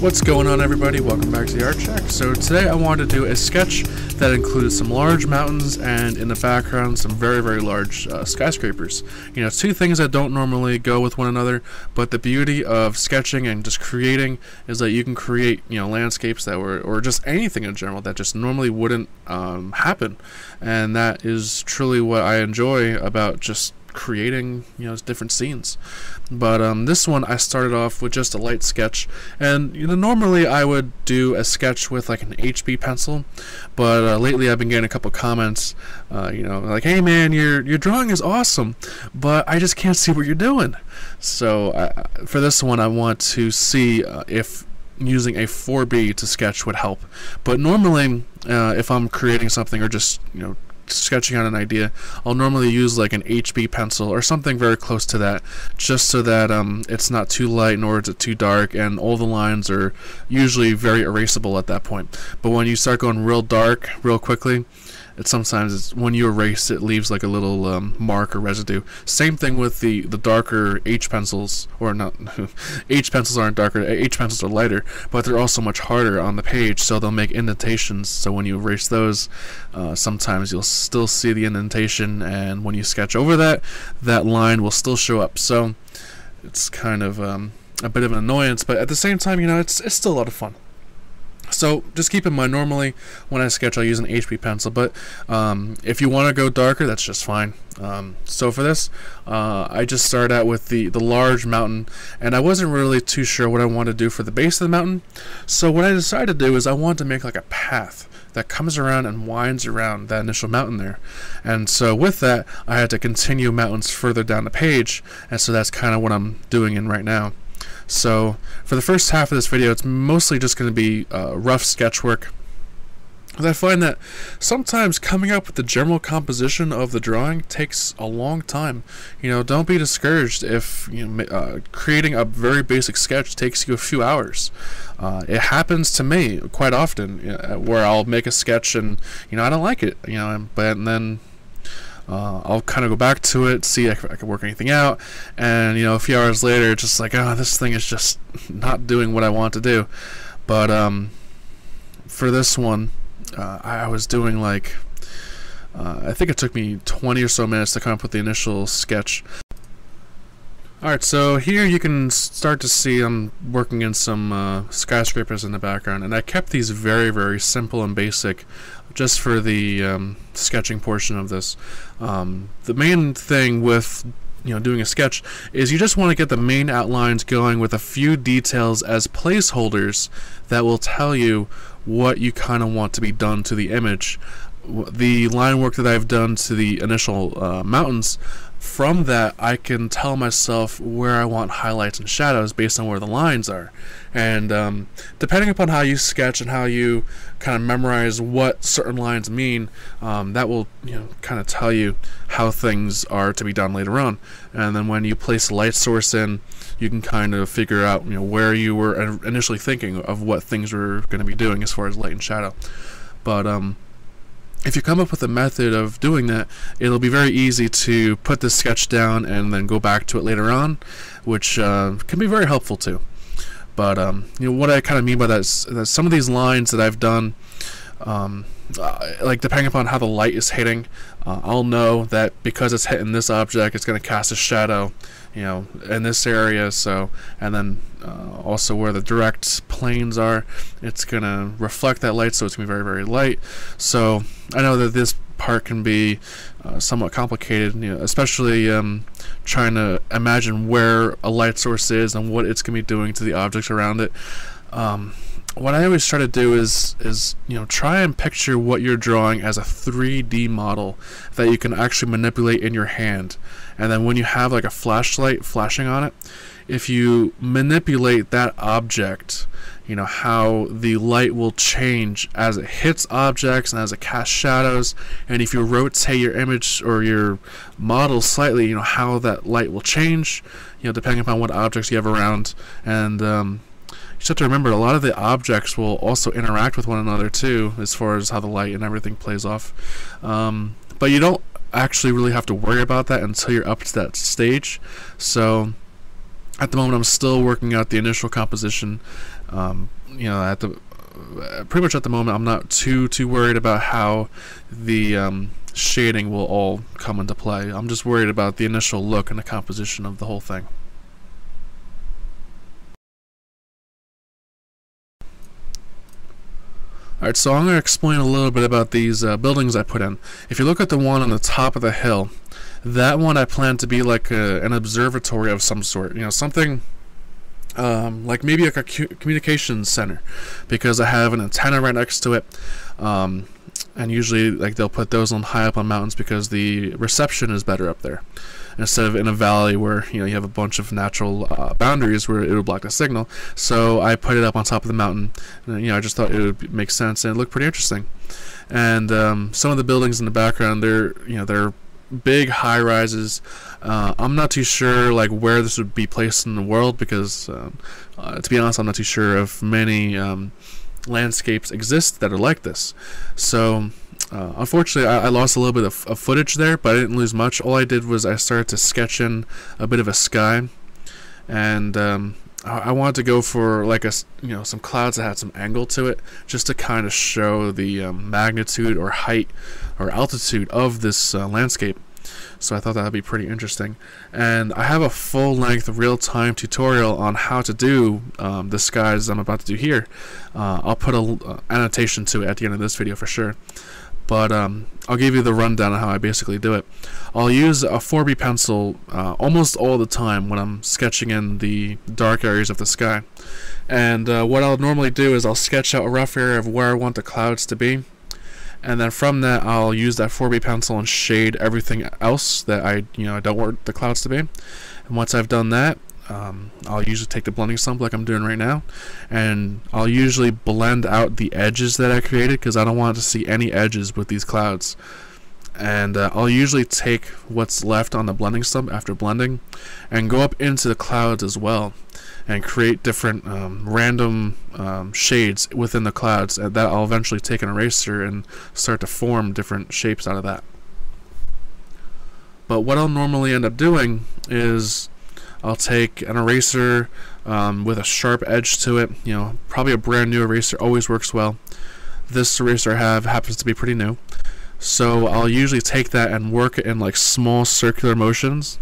What's going on, everybody? Welcome back to the Art Shack. So today I wanted to do a sketch that included some large mountains and in the background some very large skyscrapers. You know, two things that don't normally go with one another, but the beauty of sketching and just creating is that you can create, you know, landscapes that were, or just anything in general that just normally wouldn't happen. And that is truly what I enjoy about just creating, you know, different scenes. But this one I started off with just a light sketch, and you know, normally I would do a sketch with like an HB pencil, but lately I've been getting a couple comments, you know, like, hey man, your drawing is awesome, but I just can't see what you're doing. So for this one I want to see if using a 4B to sketch would help. But normally if I'm creating something or just, you know, sketching out an idea, I'll normally use like an HB pencil or something very close to that, just so that it's not too light nor is it too dark, and all the lines are usually very erasable at that point. But when you start going real dark real quickly, sometimes when you erase it leaves like a little mark or residue. Same thing with the darker H pencils, or not H pencils aren't darker, H pencils are lighter, but they're also much harder on the page, so they'll make indentations. So when you erase those, sometimes you'll still see the indentation, and when you sketch over that, that line will still show up. So it's kind of a bit of an annoyance, but at the same time, you know, it's still a lot of fun. So just keep in mind, normally when I sketch I'll use an HB pencil, but if you want to go darker, that's just fine. So for this, I just started out with the large mountain, and I wasn't really too sure what I wanted to do for the base of the mountain. So what I decided to do is I wanted to make like a path that comes around and winds around that initial mountain there. And so with that, I had to continue mountains further down the page, and so that's kind of what I'm doing in right now. So for the first half of this video, it's mostly just going to be rough sketch work. And I find that sometimes coming up with the general composition of the drawing takes a long time. You know, don't be discouraged if, you know, creating a very basic sketch takes you a few hours. It happens to me quite often, where I'll make a sketch and, you know, I don't like it, you know, but then I'll kind of go back to it, see if I can work anything out, and you know, a few hours later it's just like, oh, this thing is just not doing what I want to do. But for this one, I was doing like I think it took me 20 or so minutes to come up with the initial sketch. Alright, so here you can start to see I'm working in some skyscrapers in the background, and I kept these very simple and basic just for the sketching portion of this. The main thing with, you know, doing a sketch is you just want to get the main outlines going with a few details as placeholders that will tell you what you kind of want to be done to the image. The line work that I've done to the initial mountains, from that I can tell myself where I want highlights and shadows based on where the lines are. And depending upon how you sketch and how you kind of memorize what certain lines mean, that will, you know, kind of tell you how things are to be done later on. And then when you place a light source in, you can kind of figure out, you know, where you were initially thinking of what things were going to be doing as far as light and shadow. But if you come up with a method of doing that, it'll be very easy to put this sketch down and then go back to it later on, which can be very helpful too. But you know, what I kind of mean by that is that some of these lines that I've done, like depending upon how the light is hitting, I'll know that because it's hitting this object, it's going to cast a shadow, you know, in this area. So, and then also where the direct planes are, it's going to reflect that light, so it's going to be very light. So I know that this part can be somewhat complicated, you know, especially trying to imagine where a light source is and what it's going to be doing to the objects around it. What I always try to do is you know, try and picture what you're drawing as a 3D model that you can actually manipulate in your hand. And then when you have like a flashlight flashing on it, if you manipulate that object, you know, how the light will change as it hits objects and as it casts shadows, and if you rotate your image or your model slightly, you know, how that light will change, you know, depending upon what objects you have around. And you just have to remember, a lot of the objects will also interact with one another too, as far as how the light and everything plays off. But you don't actually really have to worry about that until you're up to that stage. So at the moment I'm still working out the initial composition, You know, at the pretty much at the moment, I'm not too worried about how the shading will all come into play. I'm just worried about the initial look and the composition of the whole thing. Alright, so I'm going to explain a little bit about these buildings I put in. If you look at the one on the top of the hill, that one I plan to be like an observatory of some sort. You know, something like maybe like a communications center, because I have an antenna right next to it. And usually like they'll put those on high up on mountains because the reception is better up there, instead of in a valley where, you know, you have a bunch of natural boundaries where it would block the signal. So I put it up on top of the mountain, and, you know, I just thought it would make sense and it looked pretty interesting. And some of the buildings in the background, they're big high rises. I'm not too sure like where this would be placed in the world, because to be honest, I'm not too sure if many landscapes exist that are like this. So unfortunately I lost a little bit of footage there, but I didn't lose much. All I did was I started to sketch in a bit of a sky, and I wanted to go for like some clouds that had some angle to it, just to kind of show the magnitude or height or altitude of this landscape. So I thought that would be pretty interesting. And I have a full-length real-time tutorial on how to do the skies I'm about to do here. I'll put an annotation to it at the end of this video for sure. But I'll give you the rundown on how I basically do it. I'll use a 4B pencil almost all the time when I'm sketching in the dark areas of the sky. And what I'll normally do is I'll sketch out a rough area of where I want the clouds to be. And then from that, I'll use that 4B pencil and shade everything else that I don't want the clouds to be. And once I've done that, I'll usually take the blending stump like I'm doing right now, and I'll usually blend out the edges that I created, because I don't want to see any edges with these clouds. And I'll usually take what's left on the blending stump after blending and go up into the clouds as well, and create different random shades within the clouds, and that I'll eventually take an eraser and start to form different shapes out of that. But what I'll normally end up doing is I'll take an eraser with a sharp edge to it. You know, probably a brand new eraser always works well. This eraser I have happens to be pretty new, so I'll usually take that and work it in like small circular motions,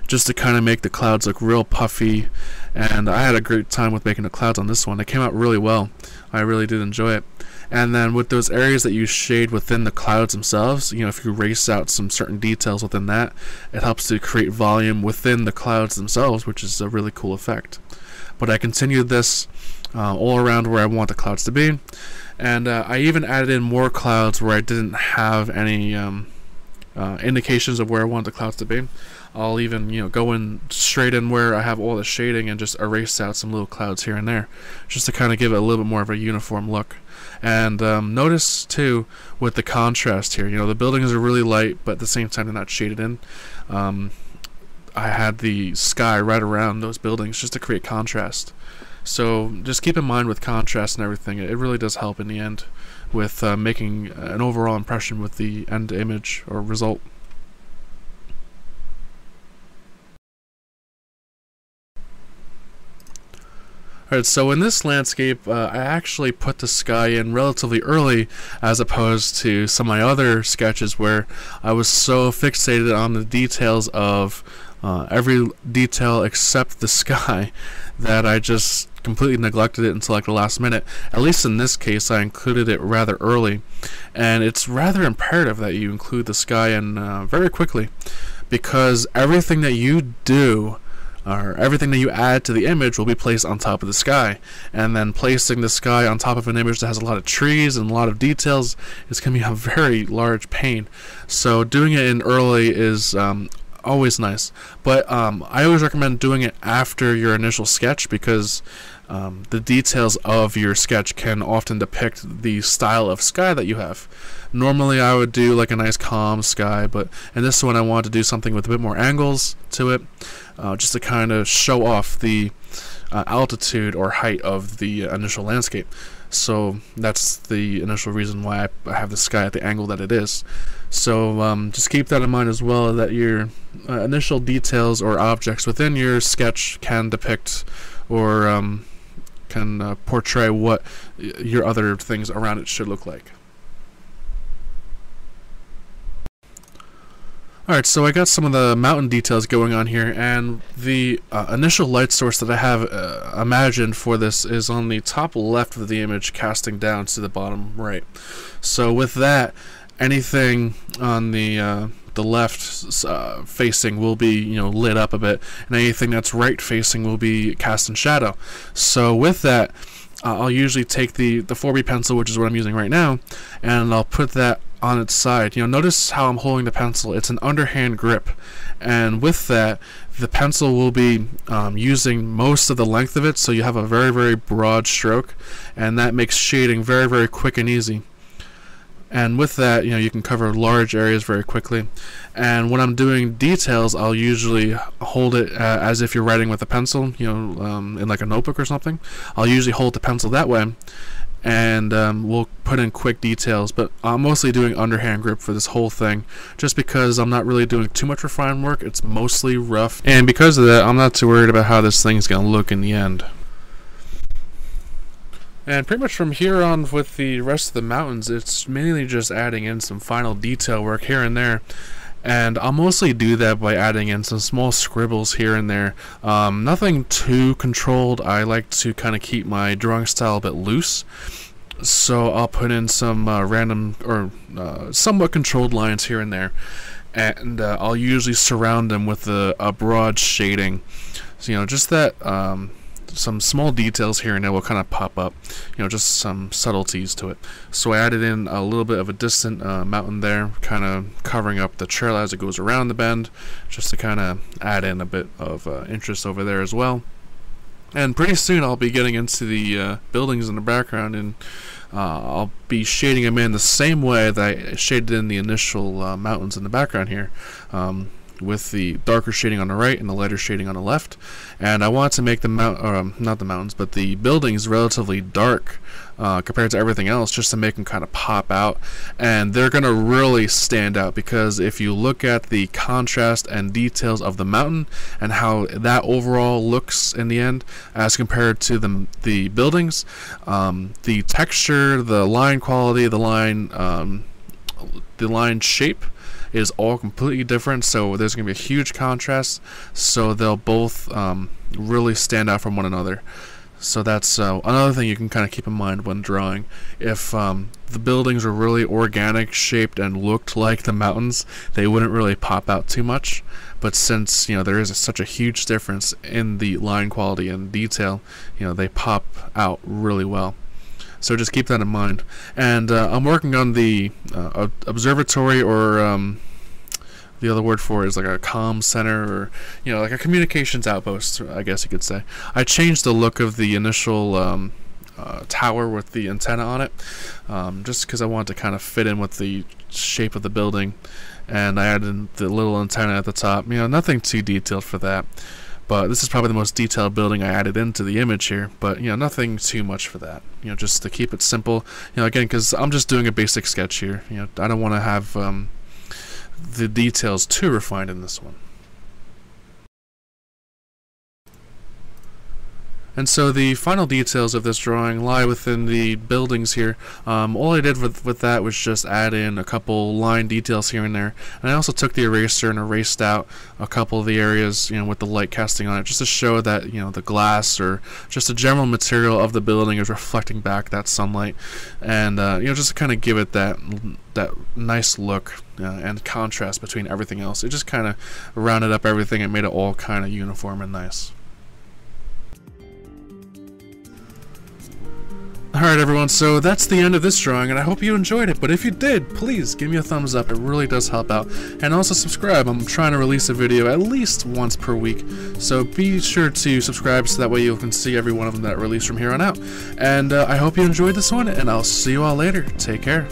just to kind of make the clouds look real puffy. And I had a great time with making the clouds on this one. It came out really well. I really did enjoy it. And then with those areas that you shade within the clouds themselves, you know, if you erase out some certain details within that, it helps to create volume within the clouds themselves, which is a really cool effect. But I continued this all around where I want the clouds to be, and I even added in more clouds where I didn't have any indications of where I want the clouds to be. I'll even go in straight in where I have all the shading and just erase out some little clouds here and there, just to kind of give it a little bit more of a uniform look. And notice too with the contrast here, the buildings are really light, but at the same time they're not shaded in. I had the sky right around those buildings just to create contrast. So just keep in mind with contrast and everything, it really does help in the end with making an overall impression with the end image or result. Alright, so in this landscape, I actually put the sky in relatively early, as opposed to some of my other sketches where I was so fixated on the details of every detail except the sky that I just completely neglected it until like the last minute. At least in this case, I included it rather early, and it's rather imperative that you include the sky in very quickly, because everything that you do or everything that you add to the image will be placed on top of the sky, and then placing the sky on top of an image that has a lot of trees and a lot of details is going to be a very large pain. So doing it in early is always nice, but I always recommend doing it after your initial sketch, because the details of your sketch can often depict the style of sky that you have. Normally I would do like a nice calm sky, but in this one I wanted to do something with a bit more angles to it, just to kind of show off the altitude or height of the initial landscape. So that's the initial reason why I have the sky at the angle that it is. So just keep that in mind as well, that your initial details or objects within your sketch can depict or can portray what your other things around it should look like. Alright, so I got some of the mountain details going on here, and the initial light source that I have imagined for this is on the top left of the image, casting down to the bottom right. So with that, anything on the left facing will be lit up a bit, and anything that's right facing will be cast in shadow. So with that, I'll usually take the 4B pencil, which is what I'm using right now, and I'll put that on its side. Notice how I'm holding the pencil. It's an underhand grip, and with that, the pencil will be using most of the length of it, so you have a very, very broad stroke, and that makes shading very, very quick and easy. And with that, you can cover large areas very quickly. And when I'm doing details, I'll usually hold it as if you're writing with a pencil, in like a notebook or something. I'll usually hold the pencil that way, and we'll put in quick details. But I'm mostly doing underhand grip for this whole thing, just because I'm not really doing too much refined work. It's mostly rough, and because of that, I'm not too worried about how this thing's gonna look in the end. And pretty much from here on with the rest of the mountains, it's mainly just adding in some final detail work here and there. And I'll mostly do that by adding in some small scribbles here and there. Nothing too controlled. I like to kind of keep my drawing style a bit loose. So I'll put in some random or somewhat controlled lines here and there. And I'll usually surround them with a broad shading. So, just that some small details here and there will kind of pop up, just some subtleties to it. So I added in a little bit of a distant mountain there, kind of covering up the trail as it goes around the bend, just to kind of add in a bit of interest over there as well. And pretty soon I'll be getting into the buildings in the background, and I'll be shading them in the same way that I shaded in the initial mountains in the background here, with the darker shading on the right and the lighter shading on the left. And I want to make the not the mountains, but the buildings relatively dark compared to everything else, just to make them kind of pop out. And they're going to really stand out, because if you look at the contrast and details of the mountain and how that overall looks in the end as compared to the buildings, the texture, the line quality, the line shape is all completely different. So there's going to be a huge contrast, so they'll both really stand out from one another. So that's another thing you can kind of keep in mind when drawing. If the buildings were really organic shaped and looked like the mountains, they wouldn't really pop out too much. But since there is such a huge difference in the line quality and detail, they pop out really well. So just keep that in mind. And I'm working on the observatory, or the other word for it is like a comm center, or like a communications outpost, I guess you could say. I changed the look of the initial tower with the antenna on it, just because I want to kind of fit in with the shape of the building. And I added the little antenna at the top. Nothing too detailed for that. But this is probably the most detailed building I added into the image here. But nothing too much for that. Just to keep it simple. Again, because I'm just doing a basic sketch here. I don't want to have the details too refined in this one. And so the final details of this drawing lie within the buildings here. All I did with that was just add in a couple line details here and there. And I also took the eraser and erased out a couple of the areas, with the light casting on it, just to show that, the glass or just the general material of the building is reflecting back that sunlight. And, just to kind of give it that nice look and contrast between everything else. It just kind of rounded up everything and made it all kind of uniform and nice. Alright everyone, so that's the end of this drawing, and I hope you enjoyed it. But if you did, please give me a thumbs up. It really does help out. And also subscribe. I'm trying to release a video at least once per week, so be sure to subscribe so that way you can see every one of them that release from here on out. And I hope you enjoyed this one, and I'll see you all later. Take care.